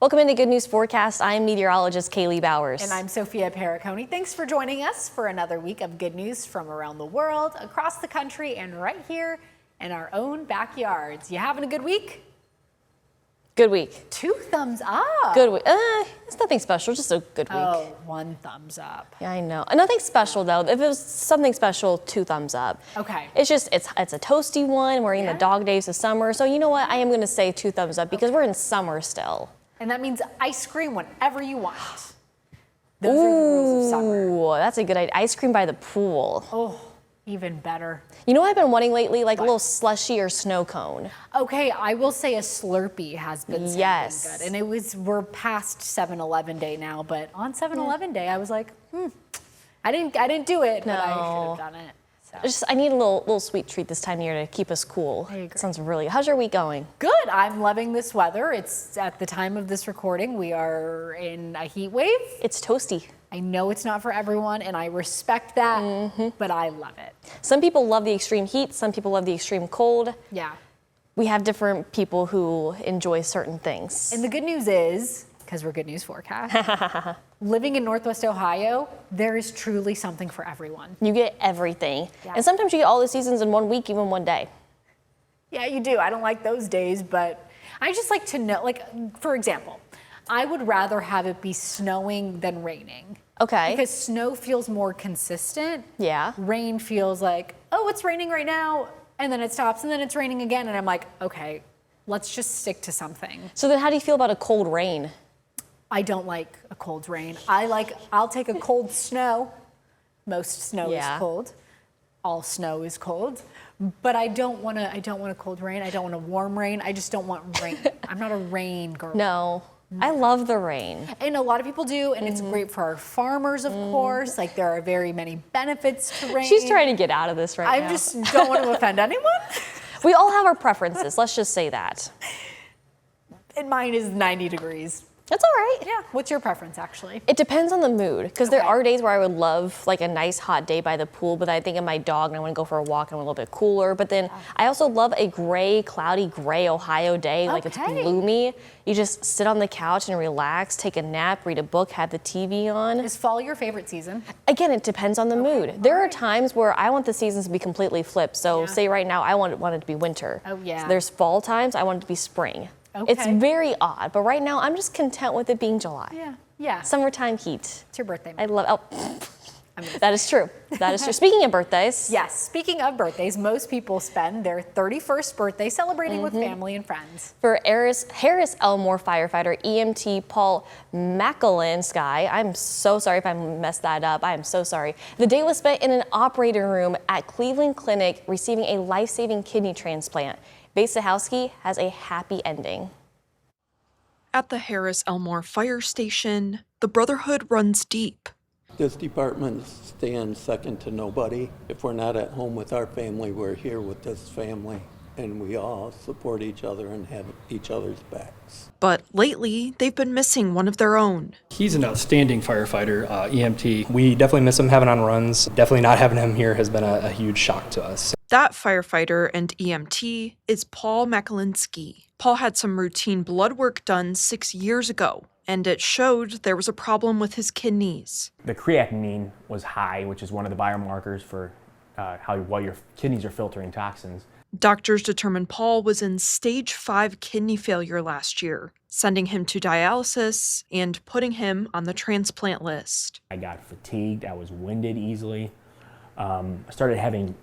Welcome into Good News Forecast. I'm meteorologist Kaylee Bowers. And I'm Sophia Perricone. Thanks for joining us for another week of good news from around the world, across the country, and right here in our own backyards. You having a good week? Good week. 2 thumbs up. Good week. It's nothing special, just a good week. Oh, 1 thumbs up. Yeah, I know. Nothing special though. If it was something special, 2 thumbs up. Okay. It's just, it's a toasty one. We're in the dog days of summer. So you know what? I am going to say 2 thumbs up because we're in summer still. And that means ice cream whenever you want. Those are the rules of summer. Ooh, that's a good idea. Ice cream by the pool. Oh, even better. You know what I've been wanting lately? Like a little slushy or snow cone. Okay, I will say a Slurpee has been something Yes. good. And we're past 7-Eleven day now, but on 7-Eleven day, I was like, I didn't do it, but I should have done it. So. I need a little sweet treat this time of year to keep us cool. I agree. Sounds really. How's your week going? Good. I'm loving this weather. It's at the time of this recording, we are in a heat wave. It's toasty. I know it's not for everyone, and I respect that, but I love it. Some people love the extreme heat. Some people love the extreme cold. Yeah. We have different people who enjoy certain things. And the good news is, because we're Good News Forecast, living in Northwest Ohio, there is truly something for everyone. You get everything. Yeah. And sometimes you get all the seasons in 1 week, even one day. Yeah, you do. I don't like those days, but I just like to know, like, for example, I would rather have it be snowing than raining. Okay. Because snow feels more consistent. Yeah. Rain feels like, oh, it's raining right now, and then it stops, and then it's raining again, and I'm like, okay, let's just stick to something. So then how do you feel about a cold rain? I don't like a cold rain. I'll take a cold snow. Most snow is cold. All snow is cold. But I don't want a cold rain. I don't want a warm rain. I just don't want rain. I'm not a rain girl. No. I love the rain. And a lot of people do, and it's great for our farmers, of course. Like, there are very many benefits to rain. She's trying to get out of this right now. I just don't want to offend anyone. We all have our preferences. Let's just say that. And mine is 90 degrees. That's all right. Yeah. What's your preference, actually? It depends on the mood, because there Okay. are days where I would love like a nice hot day by the pool, but I think of my dog and I want to go for a walk and I'm a little bit cooler. But then I also love a cloudy gray Ohio day, like it's Okay. gloomy. You just sit on the couch and relax, take a nap, read a book, have the TV on. Is fall your favorite season? Again, it depends on the mood. There are times where I want the seasons to be completely flipped. So say right now I want it to be winter. Oh, yeah. So there's fall times, I want it to be spring. It's Okay. very odd, but right now I'm just content with it being July. Yeah. Yeah. Summertime heat. It's your birthday. I love, that is true. That is true. Speaking of birthdays. Yes. Speaking of birthdays, most people spend their 31st birthday celebrating with family and friends. For Harris Elmore firefighter EMT Paul McAllen, I'm so sorry if I messed that up. I am so sorry. The day was spent in an operating room at Cleveland Clinic receiving a life-saving kidney transplant. Base Sahowski has a happy ending. At the Harris Elmore Fire Station, the brotherhood runs deep. This department stands second to nobody. If we're not at home with our family, we're here with this family, and we all support each other and have each other's backs. But lately, they've been missing one of their own. He's an outstanding firefighter, EMT. We definitely miss him having on runs. Definitely not having him here has been a huge shock to us. That firefighter and EMT is Paul McAllen. Paul had some routine blood work done 6 years ago, and it showed there was a problem with his kidneys. The creatinine was high, which is one of the biomarkers for how well your kidneys are filtering toxins. Doctors determined Paul was in stage 5 kidney failure last year, sending him to dialysis and putting him on the transplant list. I got fatigued, I was winded easily. I started having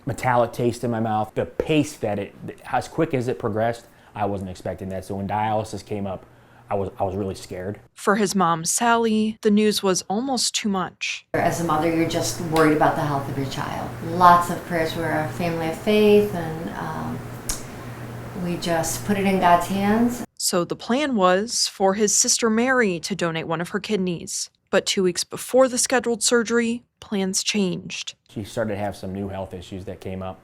metallic taste in my mouth. The pace that as quick as it progressed, I wasn't expecting that. So when dialysis came up, I was really scared. For his mom, Sally, the news was almost too much. As a mother, you're just worried about the health of your child. Lots of prayers. We're a family of faith, and we just put it in God's hands. So the plan was for his sister Mary to donate one of her kidneys. But 2 weeks before the scheduled surgery, plans changed. She started to have some new health issues that came up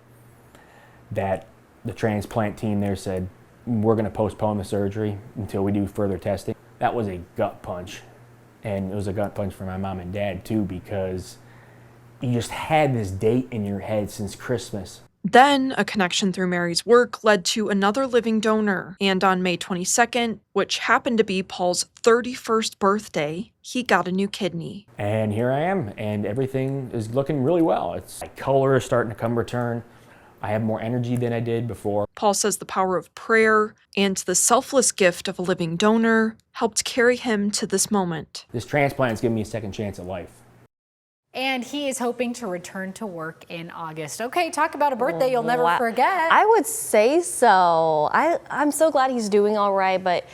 that the transplant team there said, we're going to postpone the surgery until we do further testing. That was a gut punch. And it was a gut punch for my mom and dad too, because you just had this date in your head since Christmas. Then, a connection through Mary's work led to another living donor, and on May 22nd, which happened to be Paul's 31st birthday, he got a new kidney. And here I am, and everything is looking really well. My color is starting to return. I have more energy than I did before. Paul says the power of prayer and the selfless gift of a living donor helped carry him to this moment. This transplant has given me a second chance at life. And he is hoping to return to work in August. Okay, talk about a birthday you'll never forget. I would say so. I'm so glad he's doing all right, but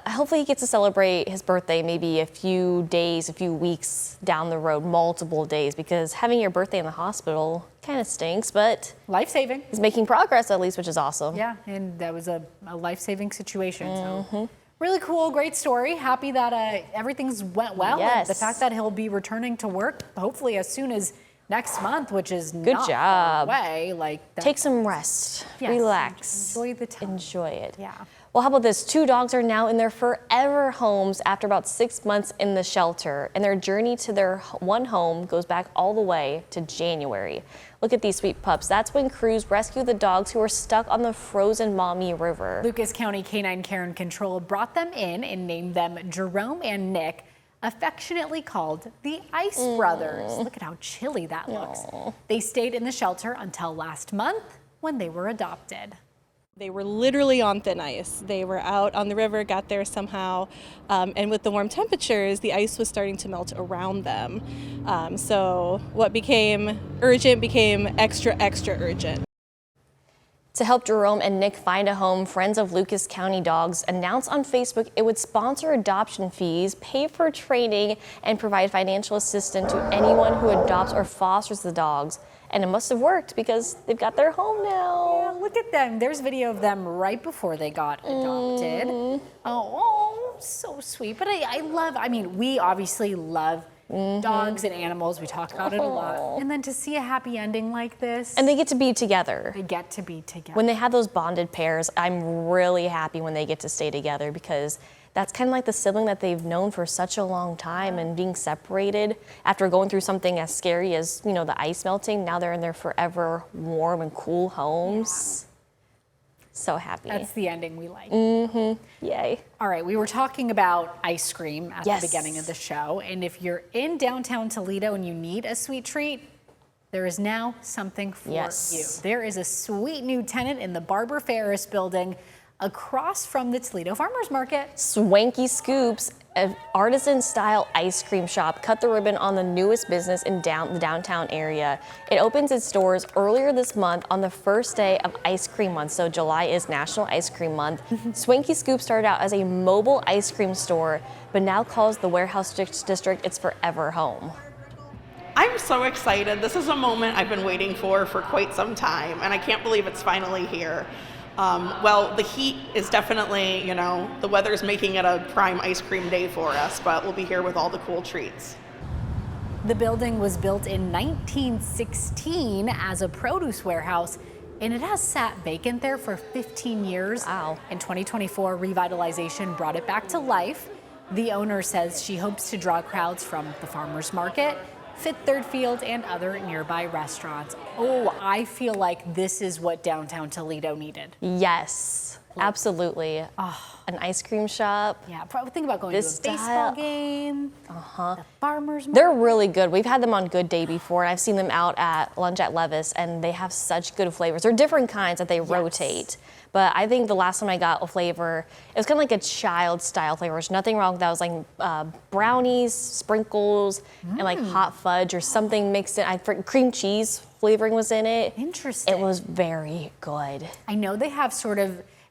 hopefully he gets to celebrate his birthday maybe a few days, a few weeks down the road, multiple days, because having your birthday in the hospital kind of stinks, but Life-saving. he's making progress at least, which is awesome. Yeah, and that was a life-saving situation. So really cool, great story. Happy that everything's went well. Yes. And the fact that he'll be returning to work hopefully as soon as next month, which is Good not job. far away. Take some rest, Yes, relax, enjoy the time. enjoy it. Yeah. Well, how about this? 2 dogs are now in their forever homes after about 6 months in the shelter, and their journey to their one home goes back all the way to January. Look at these sweet pups. That's when crews rescued the dogs who were stuck on the frozen Maumee River. Lucas County Canine Care and Control brought them in and named them Jerome and Nick, affectionately called the Ice Brothers. Look at how chilly that looks. They stayed in the shelter until last month when they were adopted. They were literally on thin ice. They were out on the river, got there somehow, and with the warm temperatures, the ice was starting to melt around them. So what became urgent became extra urgent. To help Jerome and Nick find a home, Friends of Lucas County Dogs announced on Facebook it would sponsor adoption fees, pay for training, and provide financial assistance to anyone who adopts or fosters the dogs. And it must have worked because they've got their home now. Yeah, look at them. There's video of them right before they got adopted. Oh, so sweet. But I mean, we obviously love dogs and animals. We talk about it a lot. And then to see a happy ending like this. And they get to be together. They get to be together. When they have those bonded pairs, I'm really happy when they get to stay together because that's kind of like the sibling that they've known for such a long time, and being separated after going through something as scary as, the ice melting. Now they're in their forever warm and cool homes. So happy. That's the ending we like. Yay. All right, we were talking about ice cream at Yes. the beginning of the show. And if you're in downtown Toledo and you need a sweet treat, there is now something for Yes. you. There is a sweet new tenant in the Barbara Ferris building across from the Toledo Farmers Market. Swanky Scoops, an artisan-style ice cream shop, cut the ribbon on the newest business in the downtown area. It opens its doors earlier this month on the first day of Ice Cream Month, so July is National Ice Cream Month. Swanky Scoop started out as a mobile ice cream store, but now calls the Warehouse District its forever home. I'm so excited. This is a moment I've been waiting for quite some time, and I can't believe it's finally here. Well, the heat is definitely, the weather's making it a prime ice cream day for us, but we'll be here with all the cool treats. The building was built in 1916 as a produce warehouse, and it has sat vacant there for 15 years. Wow. In 2024, revitalization brought it back to life. The owner says she hopes to draw crowds from the farmers market, Fifth Third Field, and other nearby restaurants. Oh, I feel like this is what downtown Toledo needed. Yes, absolutely. An ice cream shop. Yeah, probably think about going This to a baseball style. game. The farmers market. They're really good. We've had them on Good Day before, and I've seen them out at lunch at Levis, and they have such good flavors. They're different kinds that they rotate. But I think the last time I got a flavor, it was kind of like a child-style flavor. There's nothing wrong with that. It was like brownies, sprinkles, and like hot fudge or something mixed in. Cream cheese flavoring was in it. Interesting. It was very good. I know they have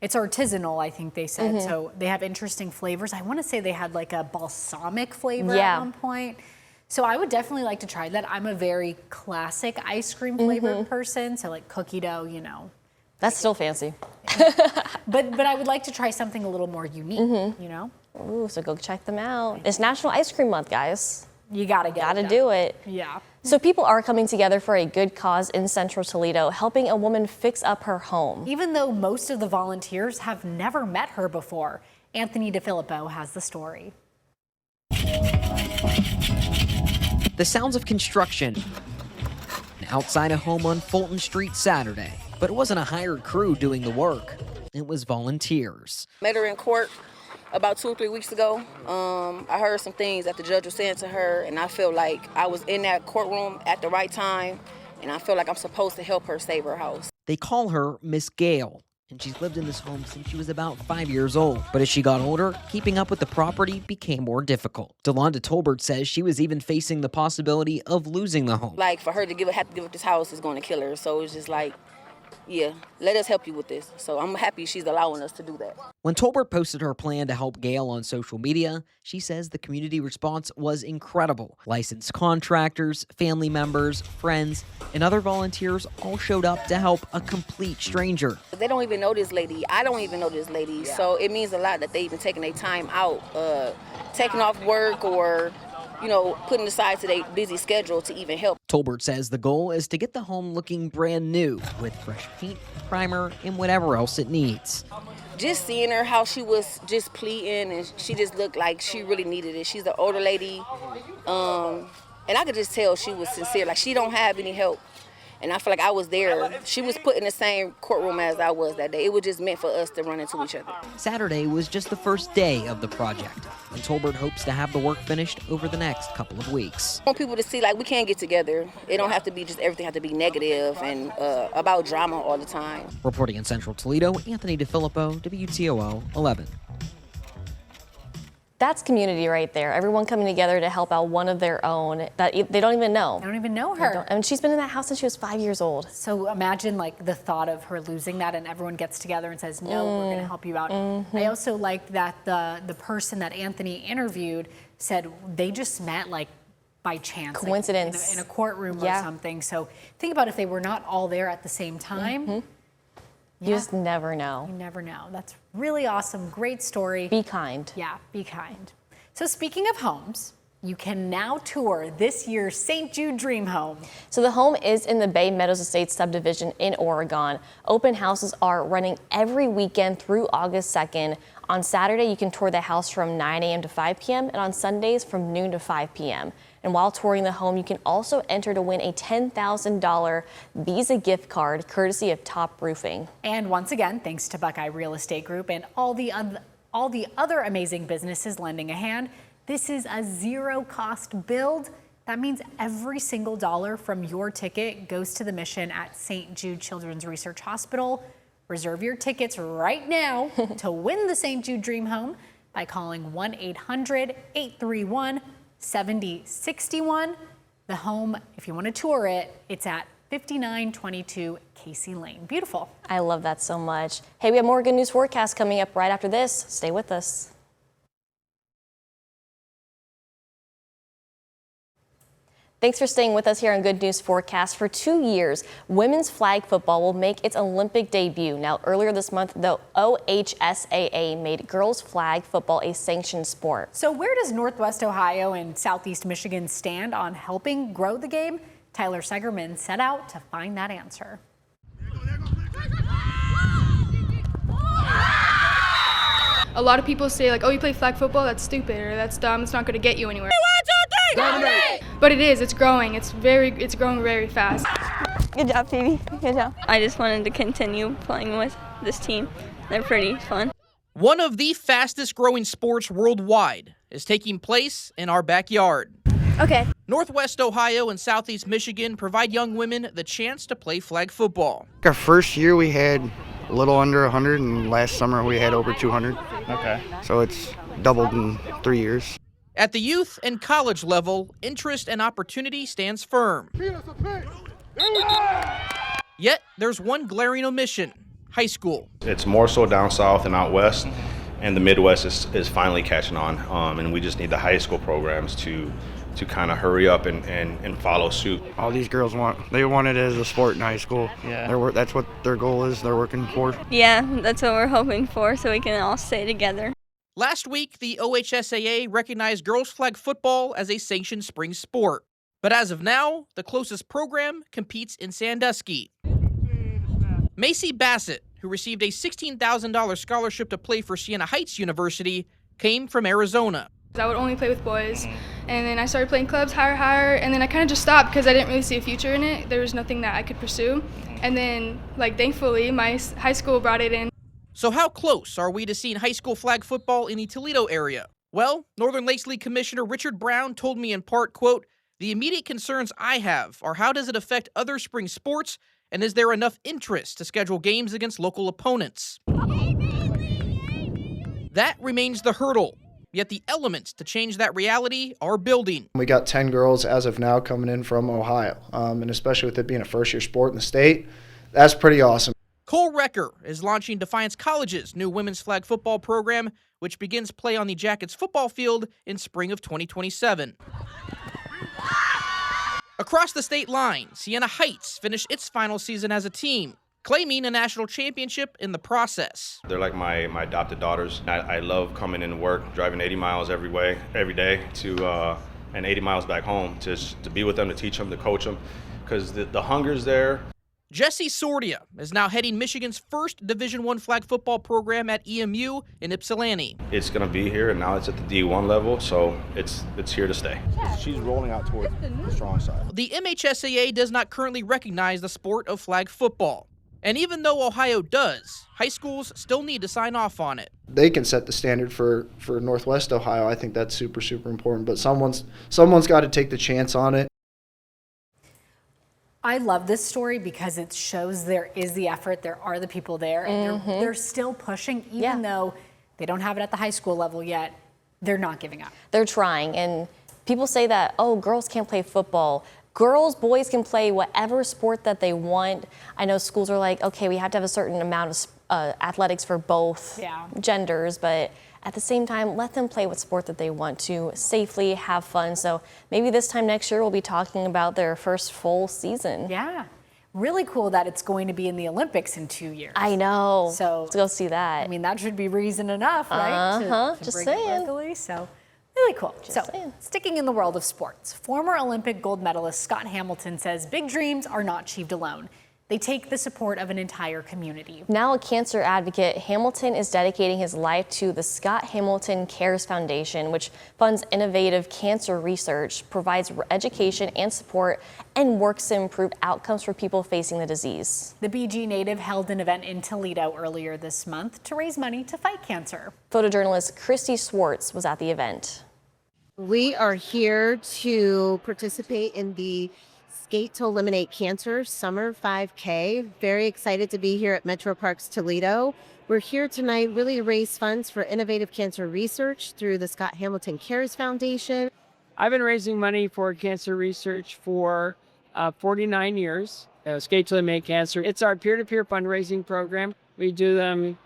it's artisanal, I think they said. So they have interesting flavors. I want to say they had like a balsamic flavor at one point. So I would definitely like to try that. I'm a very classic ice cream flavored person. So like cookie dough, That's still fancy. But I would like to try something a little more unique, Ooh, so go check them out. It's National Ice Cream Month, guys. You gotta get Gotta it do it. Yeah. So people are coming together for a good cause in Central Toledo, helping a woman fix up her home. Even though most of the volunteers have never met her before, Anthony DeFilippo has the story. The sounds of construction outside a home on Fulton Street Saturday. But it wasn't a hired crew doing the work. It was volunteers. Met her in court about 2 or 3 weeks ago. I heard some things that the judge was saying to her, and I feel like I was in that courtroom at the right time, and I feel like I'm supposed to help her save her house. They call her Miss Gale, and she's lived in this home since she was about 5 years old. But as she got older, keeping up with the property became more difficult. Delonda Tolbert says she was even facing the possibility of losing the home. Like, for her to have to give up this house is going to kill her, so it's just like, yeah, let us help you with this. So I'm happy she's allowing us to do that. When Tolbert posted her plan to help Gail on social media, she says the community response was incredible. Licensed contractors, family members, friends, and other volunteers all showed up to help a complete stranger. They don't even know this lady. I don't even know this lady. So it means a lot that they even taking their time out, taking off work or, putting aside to their busy schedule to even help. Tolbert says the goal is to get the home looking brand new with fresh paint, primer, and whatever else it needs. Just seeing her, how she was just pleading, and she just looked like she really needed it. She's an older lady, and I could just tell she was sincere. Like, she don't have any help. And I feel like I was there. She was put in the same courtroom as I was that day. It was just meant for us to run into each other. Saturday was just the first day of the project, and Tolbert hopes to have the work finished over the next couple of weeks. I want people to see, like, we can get together. It don't have to be just everything have to be negative and about drama all the time. Reporting in Central Toledo, Anthony DeFilippo, WTOL 11. That's community right there. Everyone coming together to help out one of their own that they don't even know. I don't even know her. And she's been in that house since she was 5 years old. So imagine like the thought of her losing that and everyone gets together and says, no, we're going to help you out. I also liked that the person that Anthony interviewed said they just met like by chance. Coincidence. Like in a courtroom or something. So think about if they were not all there at the same time. You just never know. You never know. That's really awesome. Great story. Be kind. Yeah, be kind. So speaking of homes, you can now tour this year's St. Jude Dream Home. So the home is in the Bay Meadows Estates subdivision in Oregon. Open houses are running every weekend through August 2nd. On Saturday, you can tour the house from 9 a.m. to 5 p.m. and on Sundays from noon to 5 p.m. And while touring the home, you can also enter to win a $10,000 Visa gift card courtesy of Top Roofing. And once again, thanks to Buckeye Real Estate Group and all the other amazing businesses lending a hand, this is a zero-cost build. That means every single dollar from your ticket goes to the mission at St. Jude Children's Research Hospital. Reserve your tickets right now to win the St. Jude Dream Home by calling 1-800-831-7061. The home, if you want to tour it, it's at 5922 Casey Lane. Beautiful. I love that so much. Hey, we have more good news forecast coming up right after this. Stay with us. Thanks for staying with us here on Good News Forecast. For 2 years, women's flag football will make its Olympic debut. Now, earlier this month, the OHSAA made girls flag football a sanctioned sport. So where does Northwest Ohio and Southeast Michigan stand on helping grow the game? Tyler Segerman set out to find that answer. A lot of people say like, oh, you play flag football? That's stupid or that's dumb. It's not going to get you anywhere. 1, 2, 3, go! But it is. It's growing. It's growing very fast. Good job, Phoebe. Good job. I just wanted to continue playing with this team. They're pretty fun. One of the fastest growing sports worldwide is taking place in our backyard. Okay. Northwest Ohio and Southeast Michigan provide young women the chance to play flag football. Our first year we had a little under 100, and last summer we had over 200. Okay. So it's doubled in 3 years. At the youth and college level, interest and opportunity stands firm. Yet, there's one glaring omission: high school. It's more so down south and out west, and the Midwest is finally catching on, and we just need the high school programs to kind of hurry up and follow suit. All these girls want it as a sport in high school. Yeah. That's what their goal is, they're working for. Yeah, that's what we're hoping for, so we can all stay together. Last week, the OHSAA recognized girls flag football as a sanctioned spring sport. But as of now, the closest program competes in Sandusky. Macy Bassett, who received a $16,000 scholarship to play for Siena Heights University, came from Arizona. I would only play with boys, and then I started playing clubs higher, and then I kind of just stopped because I didn't really see a future in it. There was nothing that I could pursue, and then, thankfully, my high school brought it in. So how close are we to seeing high school flag football in the Toledo area? Well, Northern Lakes League Commissioner Richard Brown told me in part, quote, "The immediate concerns I have are how does it affect other spring sports, and is there enough interest to schedule games against local opponents?" That remains the hurdle. Yet the elements to change that reality are building. We got 10 girls as of now coming in from Ohio, and especially with it being a first-year sport in the state, that's pretty awesome. Cole Recker is launching Defiance College's new women's flag football program, which begins play on the Jackets football field in spring of 2027. Across the state line, Siena Heights finished its final season as a team, claiming a national championship in the process. They're like my adopted daughters. I love coming into work, driving 80 miles every day to and 80 miles back home to be with them, to teach them, to coach them, because the hunger's there. Jesse Sordia is now heading Michigan's first Division I flag football program at EMU in Ypsilanti. It's going to be here, and now it's at the D1 level, so it's here to stay. She's rolling out towards the strong side. The MHSAA does not currently recognize the sport of flag football. And even though Ohio does, high schools still need to sign off on it. They can set the standard for Northwest Ohio. I think that's super, super important, but someone's got to take the chance on it. I love this story because it shows there is the effort, there are the people there, and they're still pushing, even though they don't have it at the high school level yet. They're not giving up. They're trying, and people say that, oh, girls can't play football. Girls, boys can play whatever sport that they want. I know schools are like, okay, we have to have a certain amount of athletics for both genders, but at the same time, let them play what sport that they want to safely, have fun. So maybe this time next year we'll be talking about their first full season. Yeah. Really cool that it's going to be in the Olympics in 2 years. I know. So let's go see that. I mean, that should be reason enough, right? To Just bring saying. it locally. So really cool. Sticking in the world of sports, former Olympic gold medalist Scott Hamilton says big dreams are not achieved alone. They take the support of an entire community. Now a cancer advocate, Hamilton is dedicating his life to the Scott Hamilton Cares Foundation, which funds innovative cancer research, provides education and support, and works to improve outcomes for people facing the disease. The BG native held an event in Toledo earlier this month to raise money to fight cancer. Photojournalist Christy Swartz was at the event. We are here to participate in the Skate to Eliminate Cancer Summer 5K. Very excited to be here at Metro Parks Toledo. We're here tonight really to raise funds for innovative cancer research through the Scott Hamilton Cares Foundation. I've been raising money for cancer research for 49 years. Skate to Eliminate Cancer. It's our peer-to-peer fundraising program. We do them,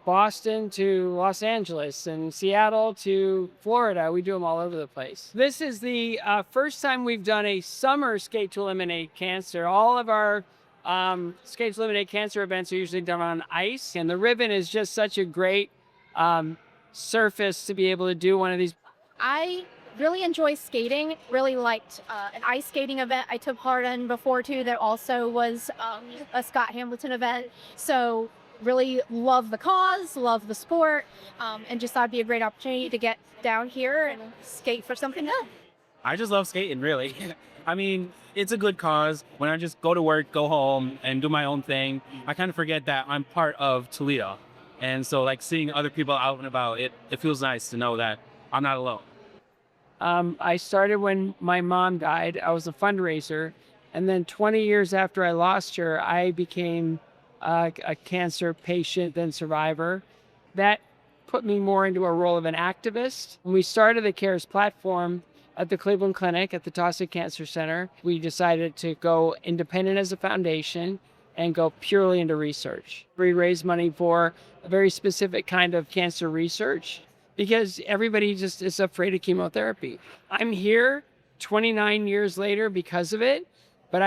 Boston to Los Angeles and Seattle to Florida. We do them all over the place. This is the first time we've done a summer Skate to Eliminate Cancer. All of our Skate to Eliminate Cancer events are usually done on ice, and the ribbon is just such a great surface to be able to do one of these. I really enjoy skating. Really liked an ice skating event I took part in before too that also was a Scott Hamilton event. So really love the cause, love the sport, and just thought it'd be a great opportunity to get down here and skate for something good. I just love skating, really. I mean, it's a good cause. When I just go to work, go home, and do my own thing, I kind of forget that I'm part of Toledo. And so, seeing other people out and about, it feels nice to know that I'm not alone. I started when my mom died. I was a fundraiser. And then 20 years after I lost her, I became a cancer patient, then survivor. That put me more into a role of an activist. When we started the CARES platform at the Cleveland Clinic at the Taussig Cancer Center, we decided to go independent as a foundation and go purely into research. We raised money for a very specific kind of cancer research because everybody just is afraid of chemotherapy. I'm here 29 years later because of it, but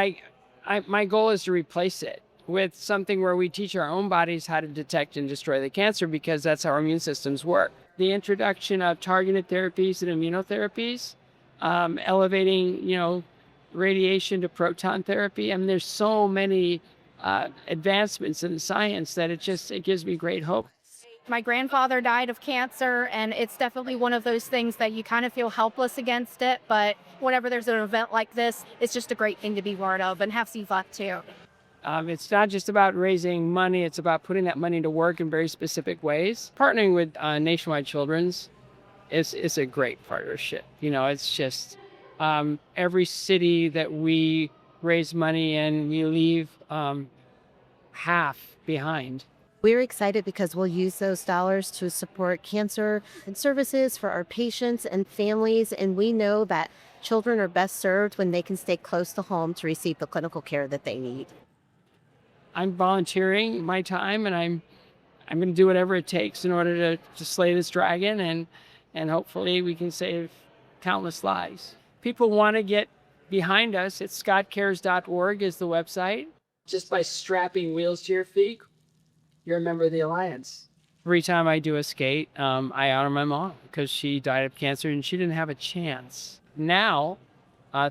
my goal is to replace it with something where we teach our own bodies how to detect and destroy the cancer, because that's how our immune systems work. The introduction of targeted therapies and immunotherapies, elevating, radiation to proton therapy. I mean, there's so many advancements in science that it gives me great hope. My grandfather died of cancer, and it's definitely one of those things that you kind of feel helpless against it. But whenever there's an event like this, it's just a great thing to be part of and have some fun too. It's not just about raising money, it's about putting that money to work in very specific ways. Partnering with Nationwide Children's is a great partnership. You know, it's just every city that we raise money in, we leave half behind. We're excited because we'll use those dollars to support cancer and services for our patients and families, and we know that children are best served when they can stay close to home to receive the clinical care that they need. I'm volunteering my time, and I'm going to do whatever it takes in order to slay this dragon, and hopefully we can save countless lives. People want to get behind us. It's scottcares.org is the website. Just by strapping wheels to your feet, you're a member of the Alliance. Every time I do a skate, I honor my mom because she died of cancer and she didn't have a chance. Now,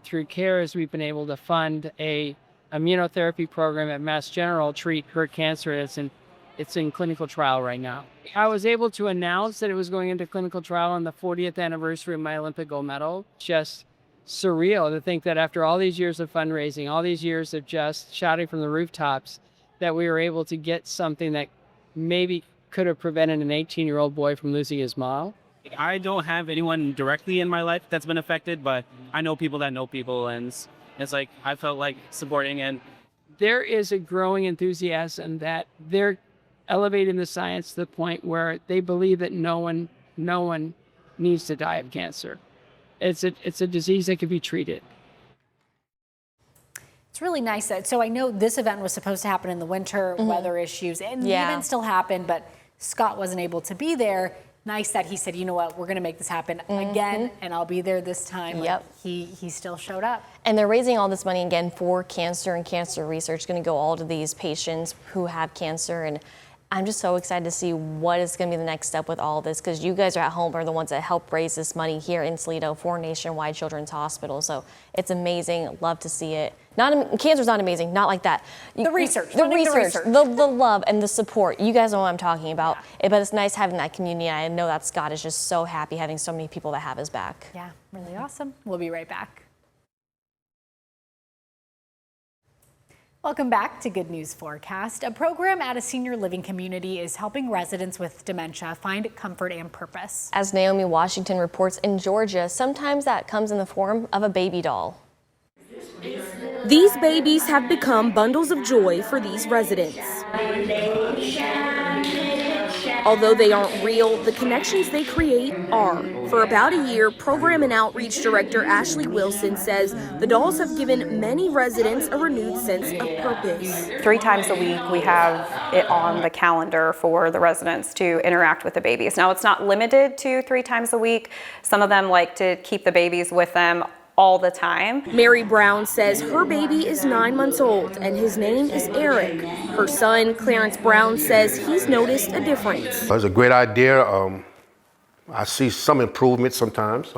through CARES, we've been able to fund a immunotherapy program at Mass General, treat her cancer. It's in clinical trial right now. I was able to announce that it was going into clinical trial on the 40th anniversary of my Olympic gold medal. Just surreal to think that after all these years of fundraising, all these years of just shouting from the rooftops, that we were able to get something that maybe could have prevented an 18-year-old boy from losing his mom. I don't have anyone directly in my life that's been affected, but I know people that know people, and it's like I felt like supporting. And there is a growing enthusiasm that they're elevating the science to the point where they believe that no one needs to die of cancer. It's a disease that can be treated. It's really nice that, so I know this event was supposed to happen in the winter, weather issues, and the event still happened, but Scott wasn't able to be there. Nice that he said, you know what, we're going to make this happen again, and I'll be there this time. Yep. Like, he still showed up. And they're raising all this money again for cancer and cancer research, going to go all to these patients who have cancer. And I'm just so excited to see what is going to be the next step with all this, because you guys are at home are the ones that help raise this money here in Toledo for Nationwide Children's Hospital. So it's amazing. Love to see it. Cancer's not amazing, not like that. The research, the love and the support. You guys know what I'm talking about. But it's nice having that community. I know that Scott is just so happy having so many people that have his back. Yeah, really awesome. We'll be right back. Welcome back to Good News Forecast. A program at a senior living community is helping residents with dementia find comfort and purpose. As Naomi Washington reports, in Georgia, sometimes that comes in the form of a baby doll. These babies have become bundles of joy for these residents. Although they aren't real, the connections they create are. For about a year, Program and Outreach Director Ashley Wilson says the dolls have given many residents a renewed sense of purpose. 3 times a week, we have it on the calendar for the residents to interact with the babies. Now, it's not limited to 3 times a week. Some of them like to keep the babies with them all the time. Mary Brown says her baby is 9 months old and his name is Eric. Her son, Clarence Brown, says he's noticed a difference. It's a great idea. I see some improvement sometimes.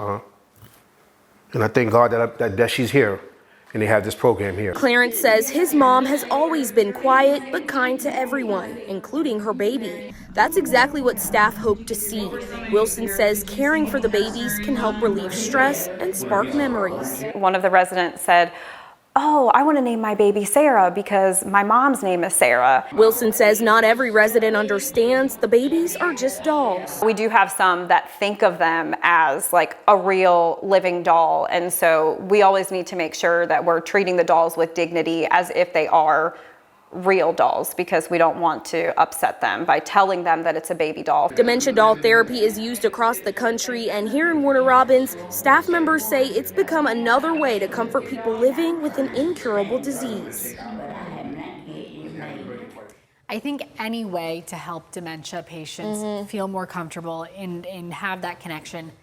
And I thank God that she's here and they have this program here. Clarence says his mom has always been quiet but kind to everyone, including her baby. That's exactly what staff hope to see. Wilson says caring for the babies can help relieve stress and spark memories. One of the residents said, "Oh, I want to name my baby Sarah because my mom's name is Sarah." Wilson says not every resident understands the babies are just dolls. We do have some that think of them as like a real living doll, and so we always need to make sure that we're treating the dolls with dignity as if they are real dolls, because we don't want to upset them by telling them that it's a baby doll. Dementia doll therapy is used across the country, and here in Warner Robins, staff members say it's become another way to comfort people living with an incurable disease. I think any way to help dementia patients feel more comfortable and have that connection,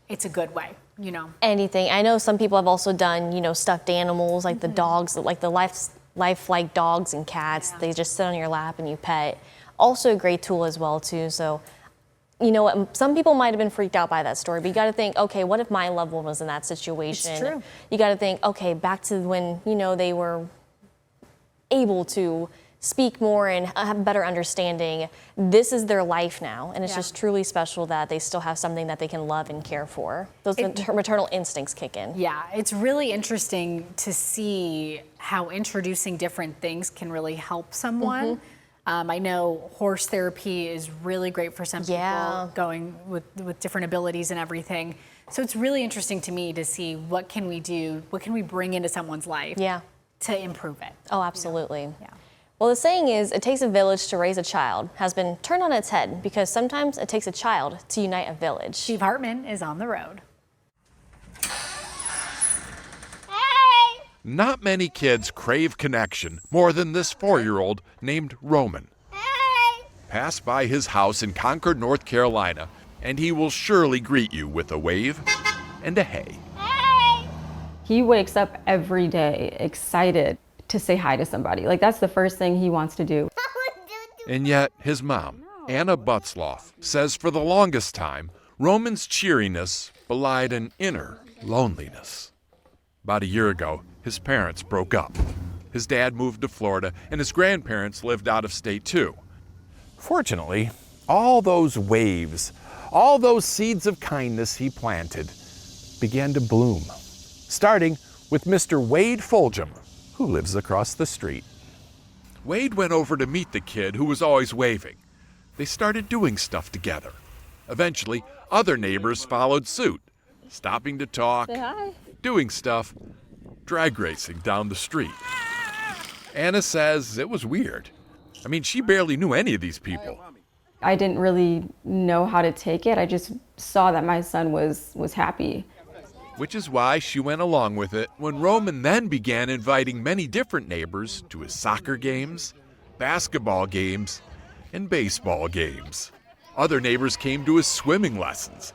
it's a good way, you know. Anything. I know some people have also done, stuffed animals, like the dogs, like the lifelike dogs and cats. They just sit on your lap and you pet. Also a great tool as well too. So, some people might have been freaked out by that story, but you got to think, okay, what if my loved one was in that situation? It's true. You got to think, okay, back to when, they were able to speak more and have a better understanding. This is their life now, and it's Yeah. just truly special that they still have something that they can love and care for. Those maternal instincts kick in. Yeah, it's really interesting to see how introducing different things can really help someone. I know horse therapy is really great for some people, going with different abilities and everything. So it's really interesting to me to see what can we do, what can we bring into someone's life to improve it. Oh, absolutely. Yeah. Well, the saying is, it takes a village to raise a child, has been turned on its head because sometimes it takes a child to unite a village. Steve Hartman is on the road. Not many kids crave connection more than this 4-year-old named Roman. Pass by his house in Concord, North Carolina, and he will surely greet you with a wave and a hey. He wakes up every day excited to say hi to somebody. Like, that's the first thing he wants to do. And yet, his mom, Anna Butzloff, says for the longest time, Roman's cheeriness belied an inner loneliness. About a year ago, his parents broke up. His dad moved to Florida, and his grandparents lived out of state too. Fortunately, all those waves, all those seeds of kindness he planted began to bloom, starting with Mr. Wade Fulgham, who lives across the street. Wade went over to meet the kid who was always waving. They started doing stuff together. Eventually, other neighbors followed suit, stopping to talk, doing stuff, drag racing down the street. Anna says it was weird. I mean, she barely knew any of these people. I didn't really know how to take it. I just saw that my son was happy. Which is why she went along with it when Roman then began inviting many different neighbors to his soccer games, basketball games, and baseball games. Other neighbors came to his swimming lessons,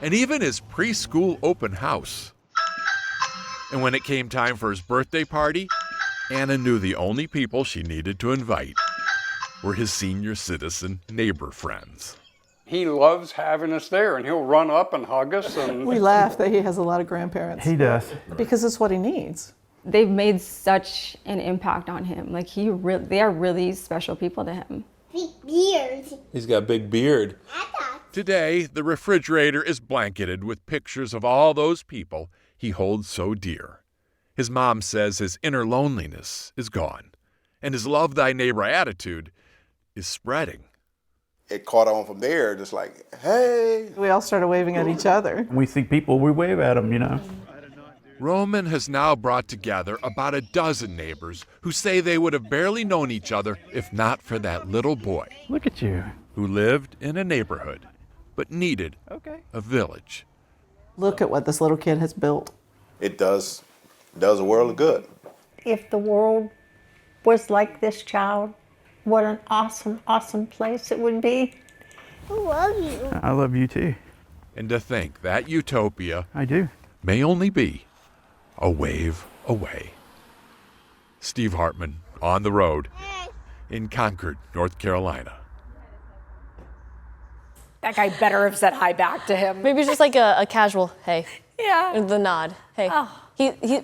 and even his preschool open house. And when it came time for his birthday party, Anna knew the only people she needed to invite were his senior citizen neighbor friends. He loves having us there, and he'll run up and hug us. And We laugh that he has a lot of grandparents. He does. Because it's what he needs. They've made such an impact on him. Like, they are really special people to him. He's got a big beard. Today, the refrigerator is blanketed with pictures of all those people he holds so dear. His mom says his inner loneliness is gone, and his love thy neighbor attitude is spreading. It caught on from there, just like, hey. We all started waving at each other. We see people, we wave at them, you know. Roman has now brought together about a dozen neighbors who say they would have barely known each other if not for that little boy. Look at you. Who lived in a neighborhood, but needed a village. Look at what this little kid has built. It does a world of good. If the world was like this child, what an awesome, awesome place it would be. I love you. I love you too. And to think that utopia I do. may only be a wave away. Steve Hartman on the road in Concord, North Carolina. That guy better have said hi back to him. Maybe just like a casual hey. Yeah. The nod. Hey. Oh.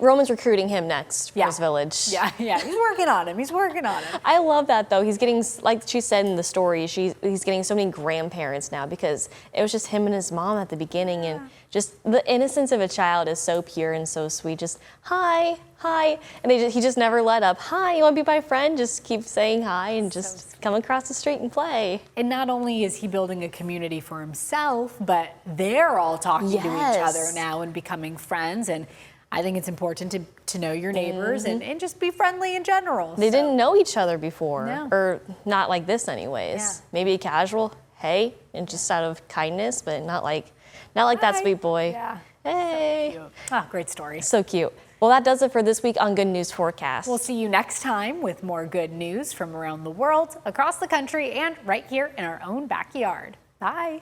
Roman's recruiting him next for his village. Yeah, he's working on him. I love that though. He's getting, like she said in the story, he's getting so many grandparents now because it was just him and his mom at the beginning, and just the innocence of a child is so pure and so sweet. Just hi, and he just never let up. Hi, you want to be my friend? Just keep saying hi and just come across the street and play. And not only is he building a community for himself, but they're all talking to each other now and becoming friends. And I think it's important to know your neighbors and just be friendly in general. They didn't know each other before, No. or not like this anyways. Yeah. Maybe a casual hey, and just out of kindness, but not like that sweet boy. Yeah. Hey. Great story. So cute. Well, that does it for this week on Good News Forecast. We'll see you next time with more good news from around the world, across the country, and right here in our own backyard. Bye.